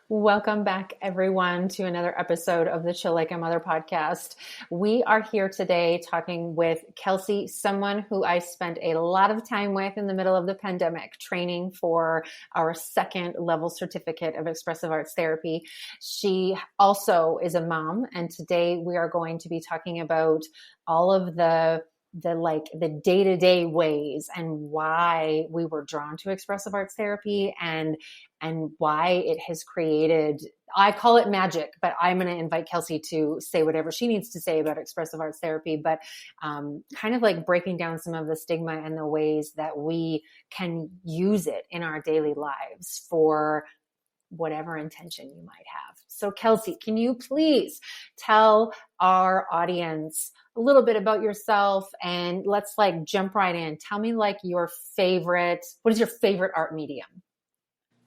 Welcome back, everyone, to another episode of the Chill Like a Mother podcast. We are here today talking with Kelsey, someone who I spent a lot of time with in the middle of the pandemic, training for our second level certificate of expressive arts therapy. She also is a mom, and today we are going to be talking about all of the day-to-day ways and why we were drawn to expressive arts therapy and why it has created, I call it magic, but I'm going to invite Kelsey to say whatever she needs to say about expressive arts therapy, but kind of like breaking down some of the stigma and the ways that we can use it in our daily lives for whatever intention you might have. So Kelsey, can you please tell our audience a little bit about yourself, and let's like jump right in. Tell me like what is your favorite art medium?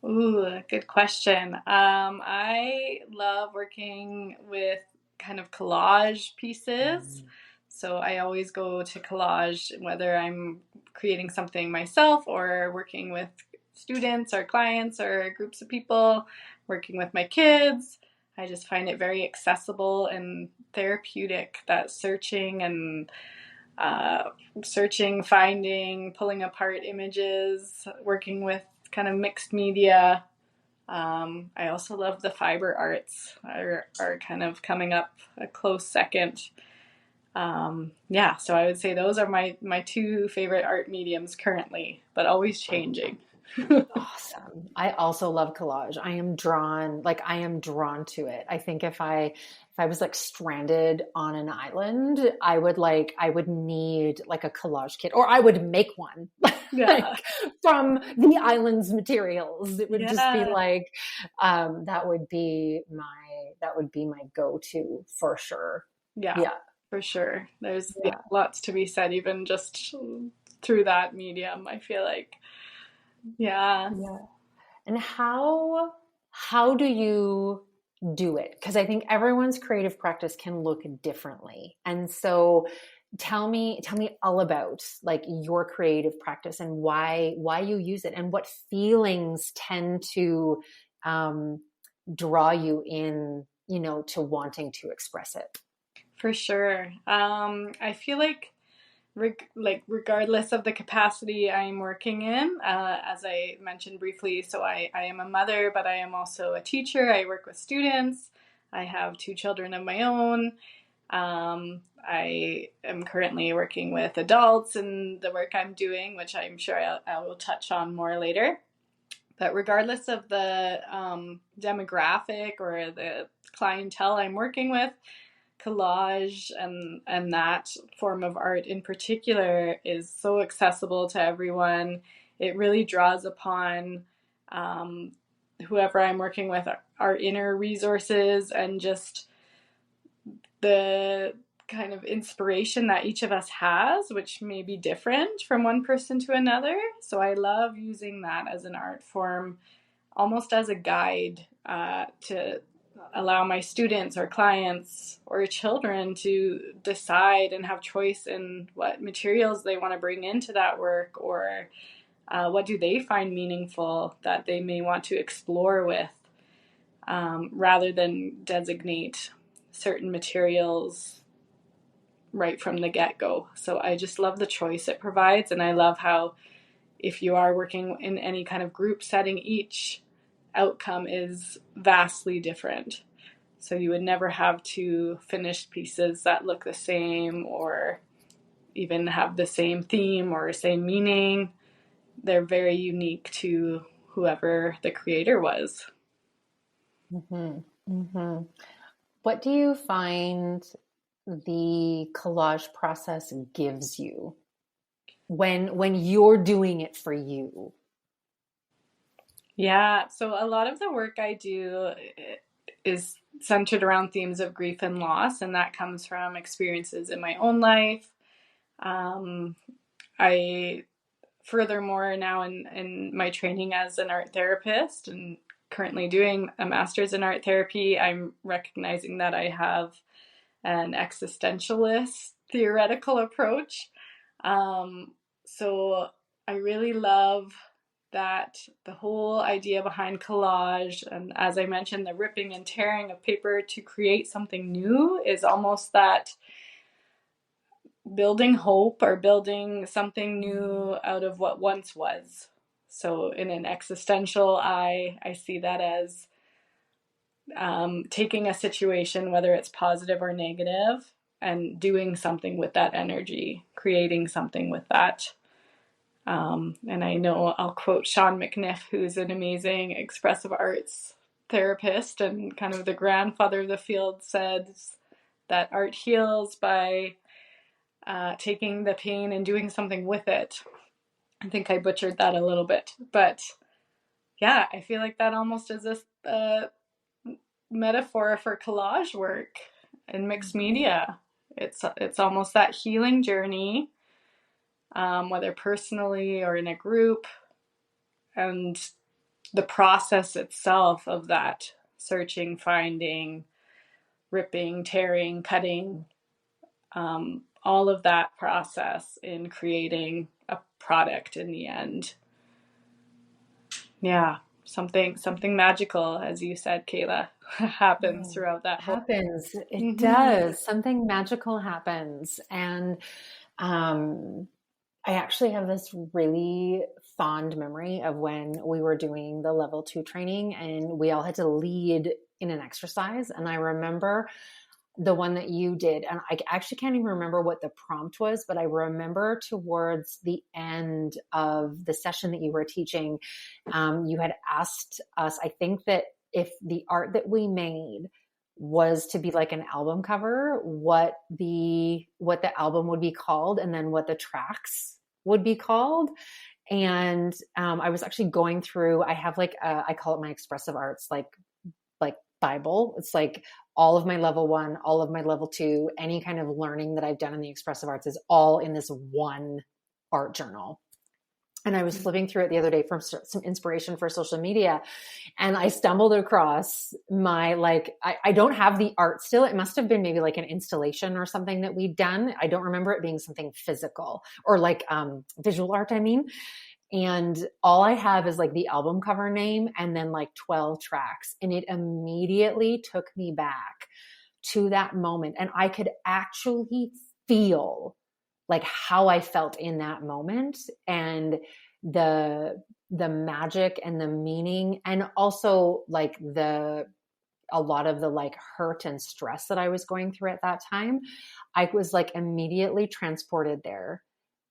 Ooh, good question. I love working with kind of collage pieces. So I always go to collage, whether I'm creating something myself or working with students or clients or groups of people, working with my kids. I just find it very accessible and therapeutic, that searching, finding, pulling apart images, working with kind of mixed media. I also love the fiber arts are kind of coming up a close second. So I would say those are my two favorite art mediums currently, but always changing. Awesome. I also love collage. I am drawn to it. I think if I was like stranded on an island, I would need like a collage kit, or I would make one Yeah. from the island's materials. It would just be Yeah. like, that would be my go-to for sure. Yeah, Yeah. for sure. There's Yeah. lots to be said, even just through that medium, I feel like. Yeah. Yeah. And how do you do it? Because I think everyone's creative practice can look differently. And so tell me all about like your creative practice and why you use it and what feelings tend to um, draw you in, to wanting to express it. For sure. I feel like regardless of the capacity I'm working in, as I mentioned briefly, so I am a mother, but I am also a teacher. I work with students. I have two children of my own. I am currently working with adults in the work I'm doing, which I'm sure I will touch on more later. But regardless of the demographic or the clientele I'm working with, collage and that form of art in particular is so accessible to everyone. It really draws upon whoever I'm working with, our inner resources and just the kind of inspiration that each of us has, which may be different from one person to another. So I love using that as an art form, almost as a guide to allow my students or clients or children to decide and have choice in what materials they want to bring into that work, or what do they find meaningful that they may want to explore with, rather than designate certain materials right from the get-go. So I just love the choice it provides, and I love how if you are working in any kind of group setting, each outcome is vastly different. So you would never have two finished pieces that look the same or even have the same theme or same meaning. They're very unique to whoever the creator was. Mm-hmm. Mm-hmm. What do you find the collage process gives you when you're doing it for you? Yeah, so a lot of the work I do is centered around themes of grief and loss, and that comes from experiences in my own life. I furthermore now in my training as an art therapist and currently doing a master's in art therapy, I'm recognizing that I have an existentialist theoretical approach. So I really love that the whole idea behind collage, and as I mentioned, the ripping and tearing of paper to create something new, is almost that building hope or building something new out of what once was. So in an existential I see that as taking a situation, whether it's positive or negative, and doing something with that energy, creating something with that. And I know I'll quote Sean McNiff, who's an amazing expressive arts therapist and kind of the grandfather of the field, says that art heals by taking the pain and doing something with it. I think I butchered that a little bit, but yeah, I feel like that almost is a metaphor for collage work and mixed media. It's almost that healing journey, whether personally or in a group, and the process itself of that searching, finding, ripping, tearing, cutting, all of that process in creating a product in the end. Yeah, something magical, as you said, Kayla, happens throughout that whole. Happens. It does. Something magical happens. And I actually have this really fond memory of when we were doing the level 2 training and we all had to lead in an exercise. And I remember the one that you did, and I actually can't even remember what the prompt was, but I remember towards the end of the session that you were teaching, you had asked us, I think, that if the art that we made was to be like an album cover, what the album would be called, and then what the tracks would be called. And I was actually going through, I have like I call it my expressive arts like Bible. It's like all of my level 1, all of my level 2, any kind of learning that I've done in the expressive arts is all in this one art journal. And I was flipping through it the other day for some inspiration for social media. And I stumbled across my, I don't have the art still. It must have been maybe like an installation or something that we'd done. I don't remember it being something physical or like visual art, I mean. And all I have is like the album cover name and then like 12 tracks. And it immediately took me back to that moment. And I could actually feel like how I felt in that moment, and the magic and the meaning, and also like a lot of the like hurt and stress that I was going through at that time. I was like immediately transported there,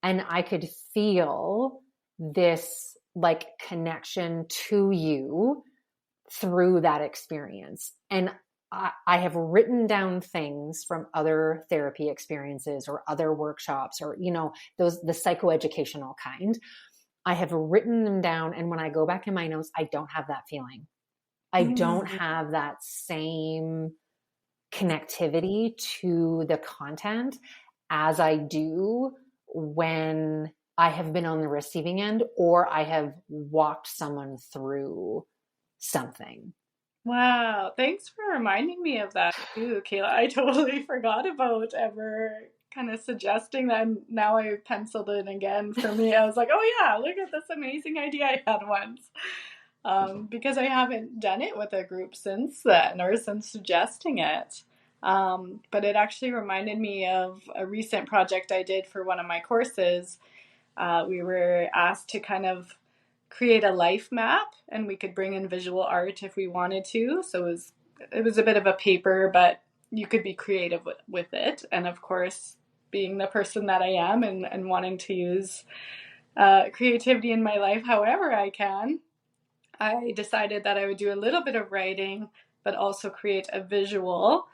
and I could feel this like connection to you through that experience. And I have written down things from other therapy experiences or other workshops or, the psychoeducational kind. I have written them down. And when I go back in my notes, I don't have that feeling. I don't have that same connectivity to the content as I do when I have been on the receiving end or I have walked someone through something. Wow, thanks for reminding me of that too, Kayla. I totally forgot about ever kind of suggesting that. And now I penciled it again for me. I was like, oh yeah, look at this amazing idea I had once. Because I haven't done it with a group since then or since suggesting it. But it actually reminded me of a recent project I did for one of my courses. We were asked to kind of create a life map, and we could bring in visual art if we wanted to. So it was a bit of a paper, but you could be creative with it. And of course, being the person that I am and wanting to use creativity in my life however I can, I decided that I would do a little bit of writing, but also create a visual.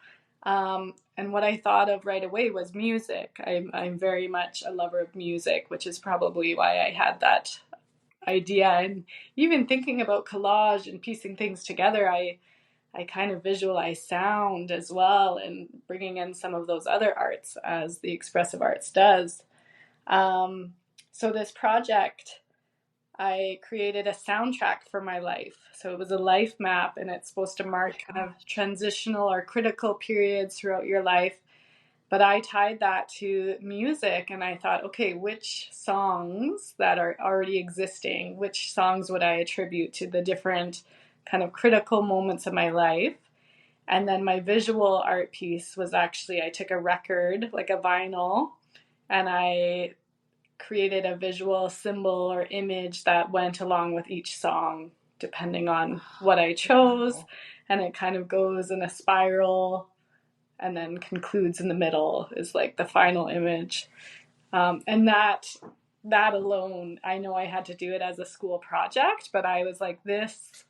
And what I thought of right away was music. I'm very much a lover of music, which is probably why I had that idea. And even thinking about collage and piecing things together, I kind of visualize sound as well, and bringing in some of those other arts as the expressive arts does. So this project, I created a soundtrack for my life. So it was a life map, and it's supposed to mark kind of transitional or critical periods throughout your life. But I tied that to music, and I thought, okay, which songs that are already existing, which songs would I attribute to the different kind of critical moments of my life? And then my visual art piece was actually, I took a record, like a vinyl, and I created a visual symbol or image that went along with each song, depending on what I chose. Wow. And it kind of goes in a spiral and then concludes in the middle is like the final image. And that alone, I know I had to do it as a school project, but I was like, this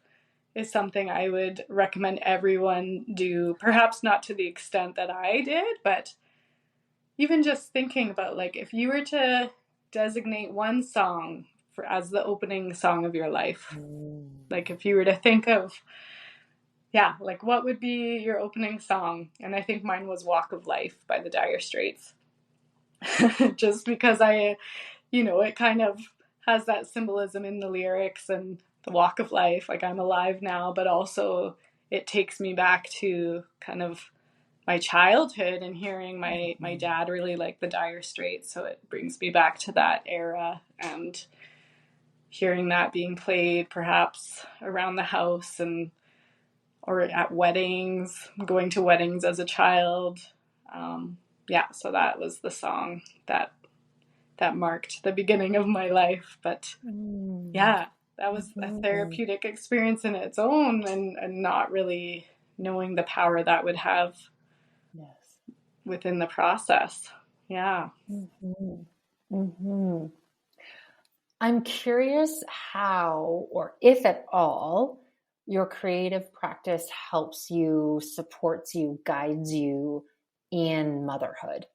is something I would recommend everyone do. Perhaps not to the extent that I did, but even just thinking about, like, if you were to designate one song for as the opening song of your life, like if you were to think of, yeah, like what would be your opening song? And I think mine was Walk of Life by the Dire Straits. Just because it kind of has that symbolism in the lyrics and the walk of life, like I'm alive now, but also it takes me back to kind of my childhood and hearing my dad really like the Dire Straits, so it brings me back to that era and hearing that being played perhaps around the house and or at weddings, going to weddings as a child. Yeah, so that was the song that marked the beginning of my life. But yeah, that was a therapeutic experience in its own, and not really knowing the power that would have within the process. Yeah. I'm curious how, or if at all, your creative practice helps you, supports you, guides you in motherhood.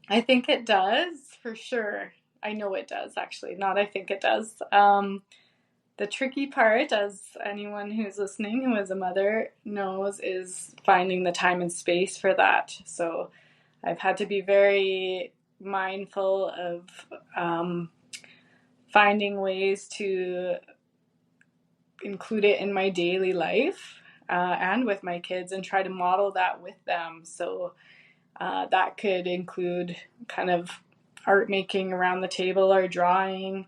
I think it does, for sure. I know it does, actually. Not I think it does. The tricky part, as anyone who's listening who is a mother knows, is finding the time and space for that. So I've had to be very mindful of finding ways to include it in my daily life and with my kids, and try to model that with them. So that could include kind of art making around the table or drawing.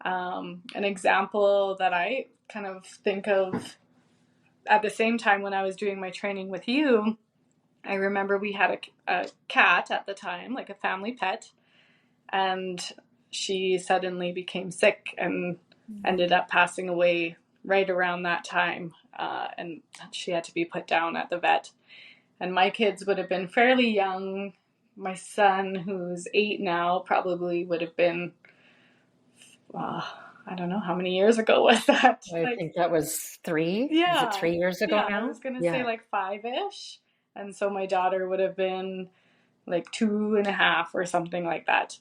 An example that I kind of think of at the same time when I was doing my training with you, I remember we had a cat at the time, like a family pet, and she suddenly became sick and ended up passing away right around that time. And she had to be put down at the vet. And my kids would have been fairly young. My son, who's 8 now, probably would have been, I don't know, how many years ago was that? I think that was 3. Yeah. Is it 3 years ago now? I was going to say like 5-ish. And so my daughter would have been like 2.5 or something like that.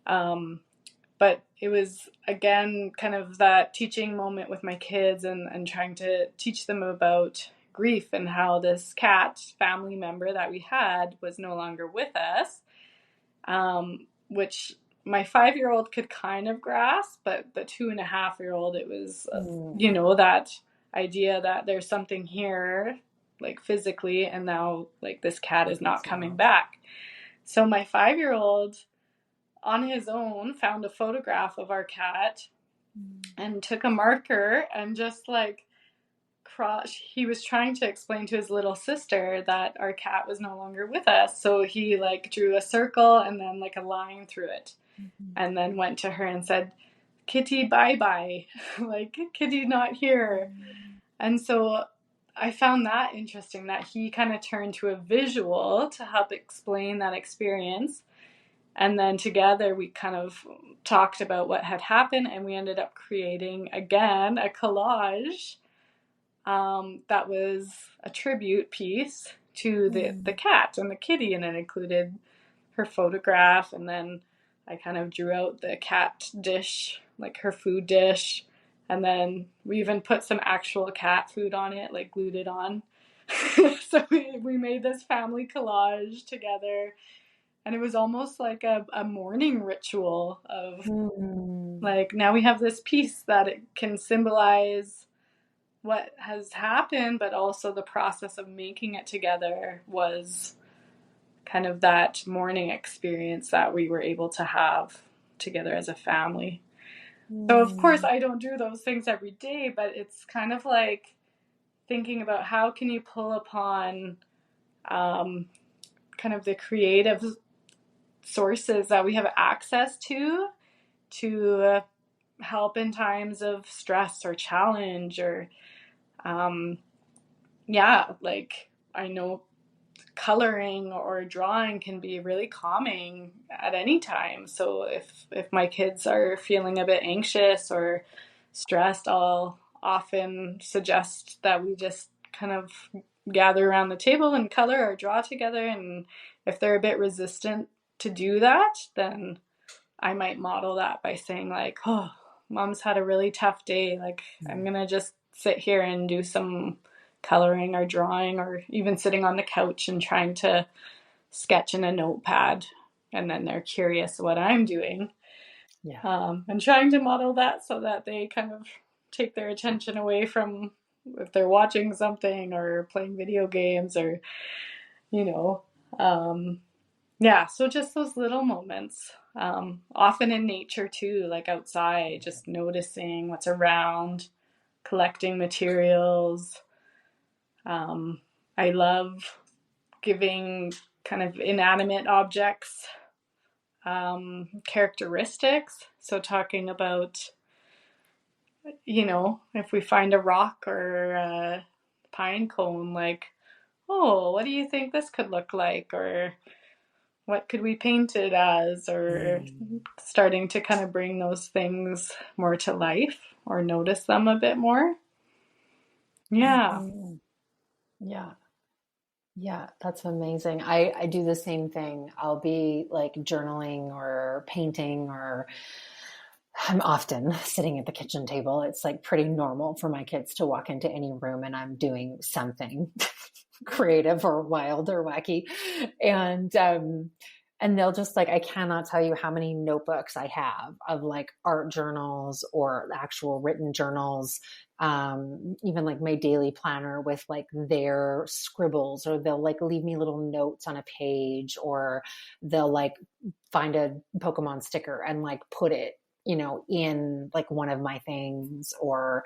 But it was, again, kind of that teaching moment with my kids and trying to teach them about grief and how this cat family member that we had was no longer with us, which my 5-year-old could kind of grasp, but the 2.5-year-old, it was, that idea that there's something here, like physically, and now like this cat is not coming back. So my 5-year-old, on his own, found a photograph of our cat and took a marker and just like he was trying to explain to his little sister that our cat was no longer with us. So he like drew a circle and then like a line through it, and then went to her and said, "Kitty, bye-bye." Like, Kitty not here. And so I found that interesting, that he kind of turned to a visual to help explain that experience. And then together we kind of talked about what had happened, and we ended up creating, again, a collage that was a tribute piece to the cat and the kitty, and it included her photograph, and then I kind of drew out the cat dish, like her food dish, and then we even put some actual cat food on it, like glued it on. So we made this family collage together, and it was almost like a morning ritual of like, now we have this piece that it can symbolize what has happened, but also the process of making it together was kind of that morning experience that we were able to have together as a family. So of course I don't do those things every day, but it's kind of like thinking about how can you pull upon kind of the creative sources that we have access to help in times of stress or challenge or like I know coloring or drawing can be really calming at any time. So if my kids are feeling a bit anxious or stressed, I'll often suggest that we just kind of gather around the table and color or draw together. And if they're a bit resistant to do that, then I might model that by saying like, oh, mom's had a really tough day. Like I'm going to just sit here and do some coloring or drawing or even sitting on the couch and trying to sketch in a notepad. And then they're curious what I'm doing. And trying to model that so that they kind of take their attention away from if they're watching something or playing video games or, so just those little moments, often in nature too, like outside, just noticing what's around, collecting materials. I love giving kind of inanimate objects characteristics. So talking about, if we find a rock or a pine cone, like, oh, what do you think this could look like? Or what could we paint it as? Or starting to kind of bring those things more to life or notice them a bit more. Yeah. Yeah, that's amazing. I do the same thing. I'll be like journaling or painting, or I'm often sitting at the kitchen table. It's like pretty normal for my kids to walk into any room and I'm doing something creative or wild or wacky. And they'll just like, I cannot tell you how many notebooks I have of like art journals or actual written journals, even like my daily planner with like their scribbles, or they'll like leave me little notes on a page, or they'll like find a Pokemon sticker and like put it, in like one of my things. Or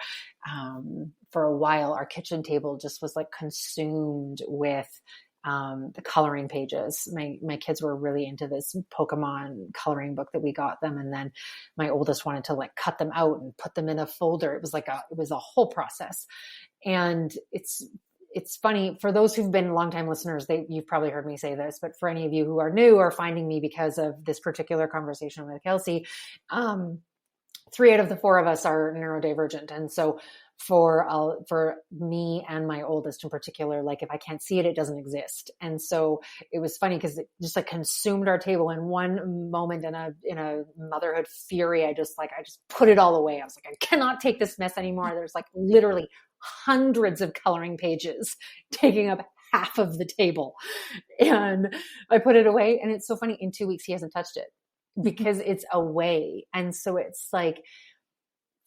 for a while, our kitchen table just was like consumed with the coloring pages. My kids were really into this Pokemon coloring book that we got them. And then my oldest wanted to like cut them out and put them in a folder. It was a whole process. And it's funny for those who've been longtime listeners, you've probably heard me say this, but for any of you who are new or finding me because of this particular conversation with Kelsey, 3 out of the 4 of us are neurodivergent. And so for me and my oldest in particular, like if I can't see it, it doesn't exist. And so it was funny because it just like consumed our table in one moment in a motherhood fury. I just put it all away. I was like, I cannot take this mess anymore. There's like literally hundreds of coloring pages taking up half of the table. And I put it away, and it's so funny. In 2 weeks, he hasn't touched it because it's away. And so it's like,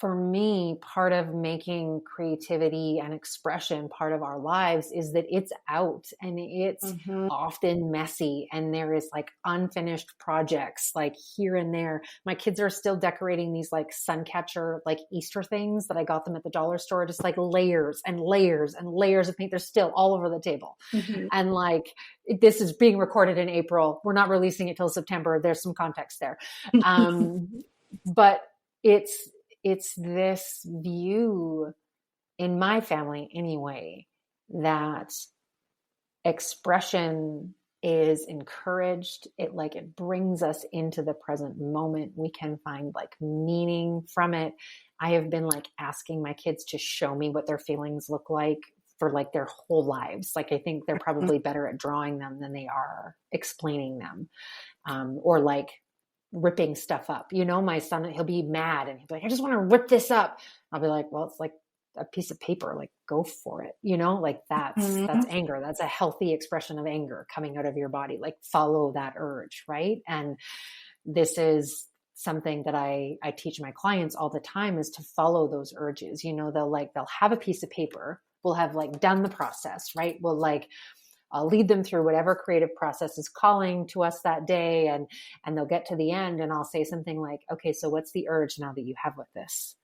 for me, part of making creativity and expression part of our lives is that it's out, and it's often messy, and there is like unfinished projects like here and there. My kids are still decorating these like sun catcher, like Easter things that I got them at the dollar store, just like layers and layers and layers of paint. They're still all over the table. And like, this is being recorded in April. We're not releasing it till September. There's some context there. But it's this view in my family anyway, that expression is encouraged. It brings us into the present moment. We can find like meaning from it. I have been like asking my kids to show me what their feelings look like for like their whole lives. Like, I think they're probably better at drawing them than they are explaining them. Or like ripping stuff up. My son, he'll be mad and he'll be like, I just want to rip this up. I'll be like, well, it's like a piece of paper, like go for it. Like that's anger. That's a healthy expression of anger coming out of your body. Like follow that urge. Right. And this is something that I teach my clients all the time, is to follow those urges. They'll have a piece of paper. We'll have like done the process, right? We'll like I'll lead them through whatever creative process is calling to us that day. And they'll get to the end and I'll say something like, okay, so what's the urge now that you have with this?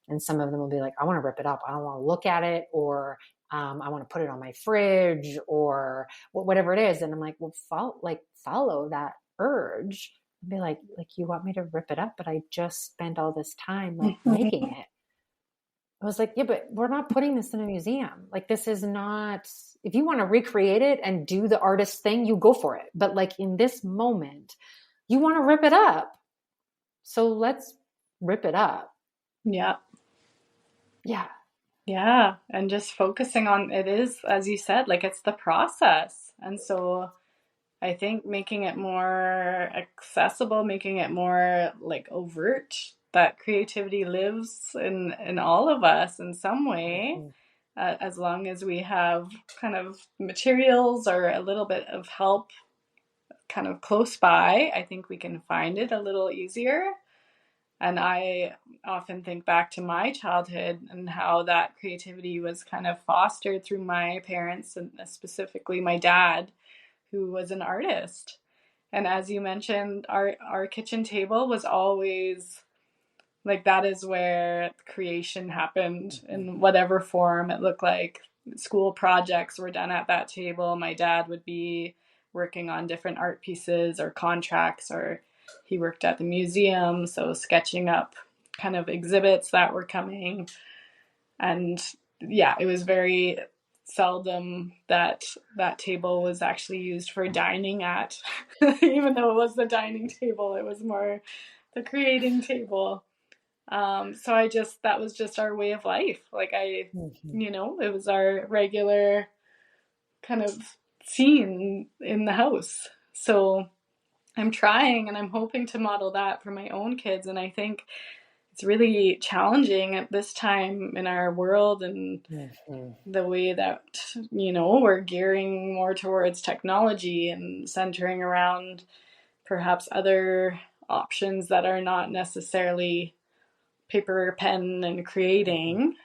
And some of them will be like, I want to rip it up. I don't want to look at it, or I want to put it on my fridge, or whatever it is. And I'm like, well, follow that urge. And be like, you want me to rip it up, but I just spent all this time like making it. I was like, yeah, but we're not putting this in a museum. Like, this is not, if you want to recreate it and do the artist thing, you go for it. But like in this moment, you want to rip it up. So let's rip it up. Yeah. Yeah. Yeah. And just focusing on it is, as you said, like it's the process. And so I think making it more accessible, making it more like overt, that creativity lives in all of us in some way, as long as we have kind of materials or a little bit of help kind of close by, I think we can find it a little easier. And I often think back to my childhood and how that creativity was kind of fostered through my parents, and specifically my dad, who was an artist. And as you mentioned, our kitchen table was always like, that is where creation happened in whatever form it looked like. School projects were done at that table. My dad would be working on different art pieces or contracts, or he worked at the museum, so sketching up kind of exhibits that were coming. And yeah, it was very seldom that that table was actually used for dining at. Even though it was the dining table, it was more the creating table. So that was just our way of life. Like it was our regular kind of scene in the house. So I'm trying and I'm hoping to model that for my own kids. And I think it's really challenging at this time in our world, and the way that, we're gearing more towards technology and centering around perhaps other options that are not necessarily paper, pen, and creating.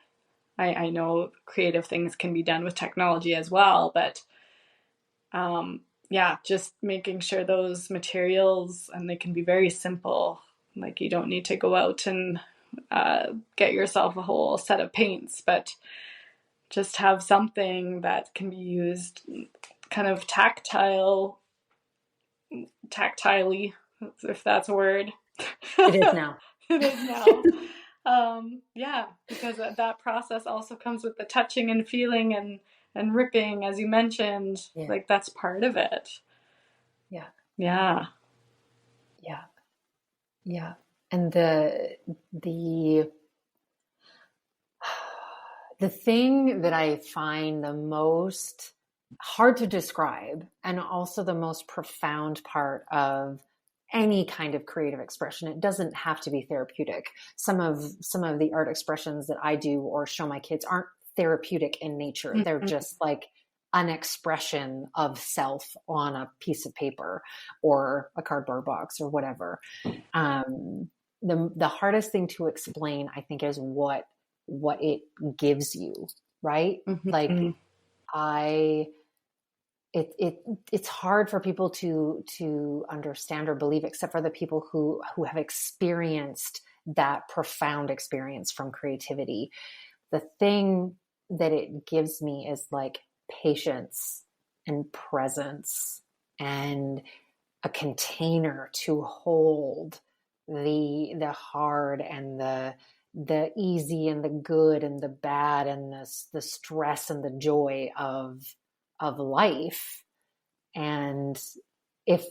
I know creative things can be done with technology as well, but just making sure those materials, and they can be very simple. Like, you don't need to go out and get yourself a whole set of paints, but just have something that can be used kind of tactilely, if that's a word. It is now. It is now. Because that process also comes with the touching and feeling and ripping, as you mentioned. Yeah. Like, that's part of it. Yeah. Yeah. Yeah. Yeah. And the thing that I find the most hard to describe, and also the most profound part of any kind of creative expression, it doesn't have to be therapeutic. Some of the art expressions that I do or show my kids aren't therapeutic in nature. Mm-hmm. They're just like an expression of self on a piece of paper or a cardboard box or whatever. The hardest thing to explain, I think, is what it gives you, right? Mm-hmm. Like, it's hard for people to understand or believe, except for the people who have experienced that profound experience from creativity. The thing that it gives me is like patience and presence and a container to hold the hard and the easy and the good and the bad and the stress and the joy of life. And if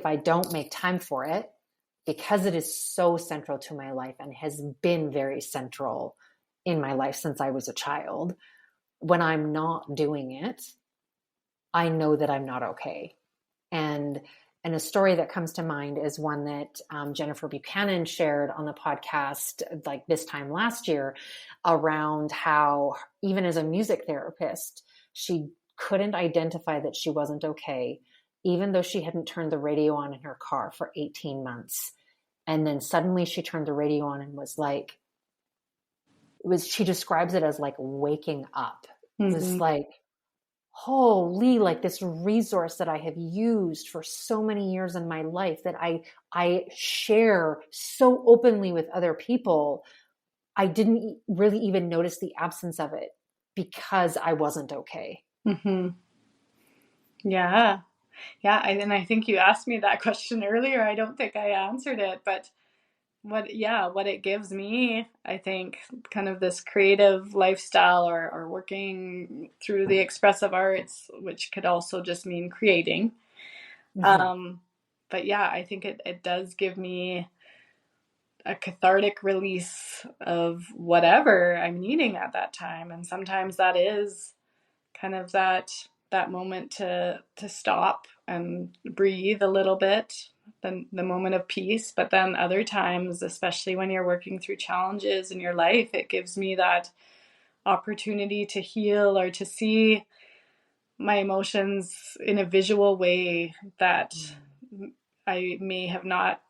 I don't make time for it, because it is so central to my life and has been very central in my life since I was a child, when I'm not doing it, I know that I'm not okay. And a story that comes to mind is one that Jennifer Buchanan shared on the podcast like this time last year, around how even as a music therapist, she couldn't identify that she wasn't okay, even though she hadn't turned the radio on in her car for 18 months. And then suddenly she turned the radio on and was like, she describes it as like waking up. Mm-hmm. It was like, holy, like this resource that I have used for so many years in my life that I share so openly with other people, I didn't really even notice the absence of it because I wasn't okay. Mm-hmm. Yeah. Yeah. And I think you asked me that question earlier. I don't think I answered it, but what it gives me, I think, kind of this creative lifestyle, or working through the expressive arts, which could also just mean creating. Mm-hmm. But yeah, I think it does give me a cathartic release of whatever I'm needing at that time. And sometimes that is kind of that moment to stop and breathe a little bit, the moment of peace. But then other times, especially when you're working through challenges in your life, it gives me that opportunity to heal or to see my emotions in a visual way that I may have not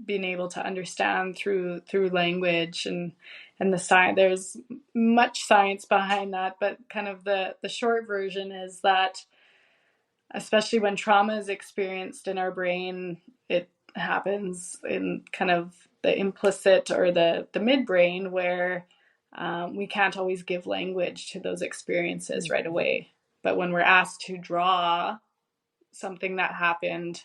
been able to understand through language. And the science, there's much science behind that, but kind of the short version is that, especially when trauma is experienced in our brain, it happens in kind of the implicit or the midbrain, where we can't always give language to those experiences right away. But when we're asked to draw something that happened,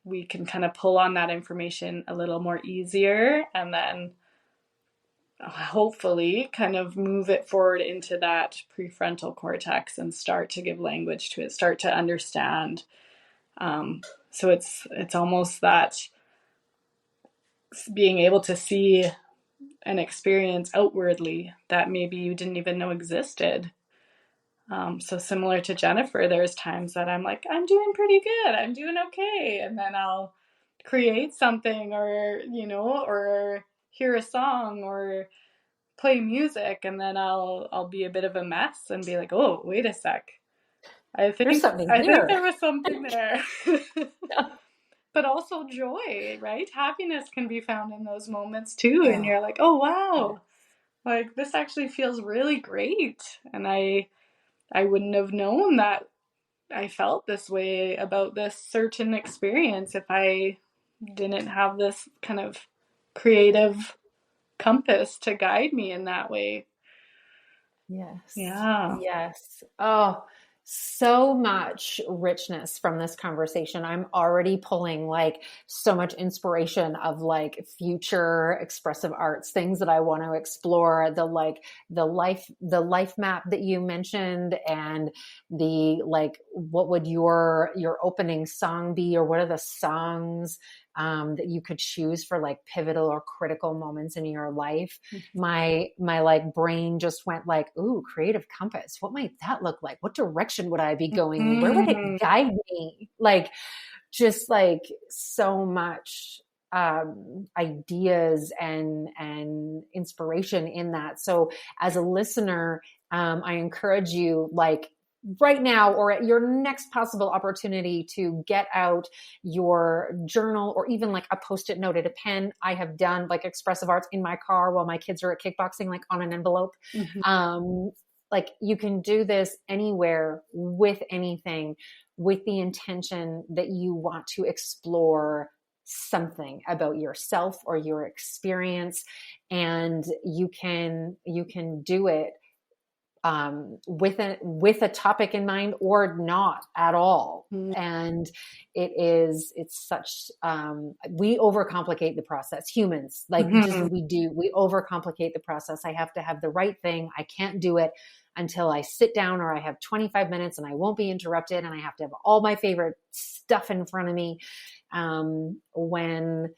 we can kind of pull on that information a little more easier, and then hopefully kind of move it forward into that prefrontal cortex and start to give language to it, start to understand. So it's almost that being able to see an experience outwardly that maybe you didn't even know existed. So similar to Jennifer, there's times that I'm like, I'm doing pretty good, I'm doing okay, and then I'll create something, or hear a song or play music, and then I'll be a bit of a mess and be like, oh, wait a sec, I There's think something I think here. there was something there. But also joy, right? Happiness can be found in those moments too, and Oh, you're like, oh yeah. wow, like this actually feels really great, and I wouldn't have known that I felt this way about this certain experience if I didn't have this kind of creative compass to guide me in that way. Yes. Yeah. Yes. Oh, so much richness from this conversation. I'm already pulling like so much inspiration of like future expressive arts, things that I want to explore, the life map that you mentioned, and the like what would your opening song be, or what are the songs that you could choose for like pivotal or critical moments in your life. My like brain just went like, ooh, creative compass, what might that look like? What direction would I be going in? Where would it Mm-hmm. guide me? Like, just like so much ideas and inspiration in that. So as a listener, I encourage you, like right now or at your next possible opportunity, to get out your journal or even like a post-it note at a pen. I have done like expressive arts in my car while my kids are at kickboxing, like on an envelope. Mm-hmm. Like you can do this anywhere with anything, with the intention that you want to explore something about yourself or your experience, and you can do it with a topic in mind or not at all. And it's such we overcomplicate the process, humans, like just Mm-hmm. we overcomplicate the process. I have to have the right thing. I can't do it until I sit down, or I have 25 minutes and I won't be interrupted, and I have to have all my favorite stuff in front of me. When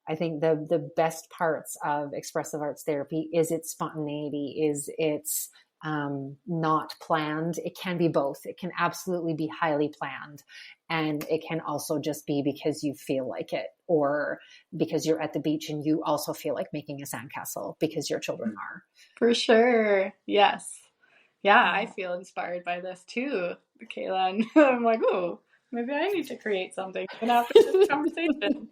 I think the best parts of expressive arts therapy is its spontaneity, is its not planned. It can be both. It can absolutely be highly planned, and it can also just be because you feel like it, or because you're at the beach and you also feel like making a sandcastle because your children are. For sure. Yes. Yeah, I Yeah. feel inspired by this too, Kayla. And I'm like, oh, maybe I need to create something even after this conversation.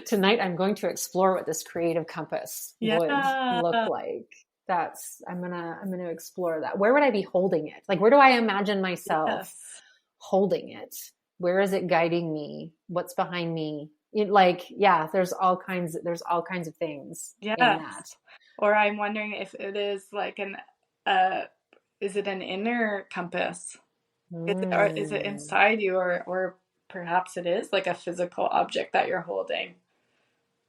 Tonight, I'm going to explore what this creative compass would Yeah. look like. I'm gonna explore that. Where would I be holding it? Like, where do I imagine myself Yes. holding it? Where is it guiding me? What's behind me? Yeah, there's all kinds of things in Yes. that. Or I'm wondering if it is like uh, is it an inner compass? Or is it Mm. inside you, or perhaps it is like a physical object that you're holding?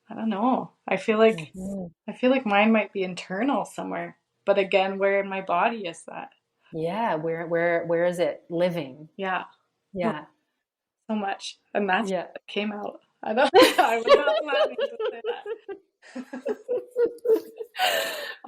I don't know. Mhm. I feel like mine might be internal somewhere. But again, where in my body is that? Yeah, where is it living? Yeah, Yeah. so much. And that's Yeah. what came out. I don't I was not planning to say that.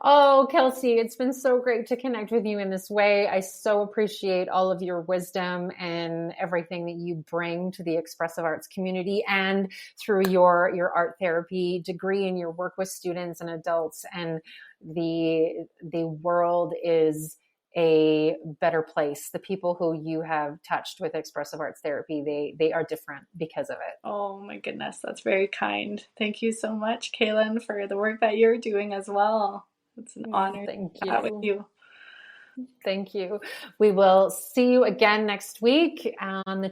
Oh, Kelsey, it's been so great to connect with you in this way. I so appreciate all of your wisdom and everything that you bring to the expressive arts community, and through your art therapy degree and your work with students and adults. And the world is a better place. The people who you have touched with expressive arts therapy, they are different because of it. Oh my goodness, that's very kind. Thank you so much, Kaylin, for the work that you're doing as well. It's an honor Thank to chat with you. you. Thank you. We will see you again next week on the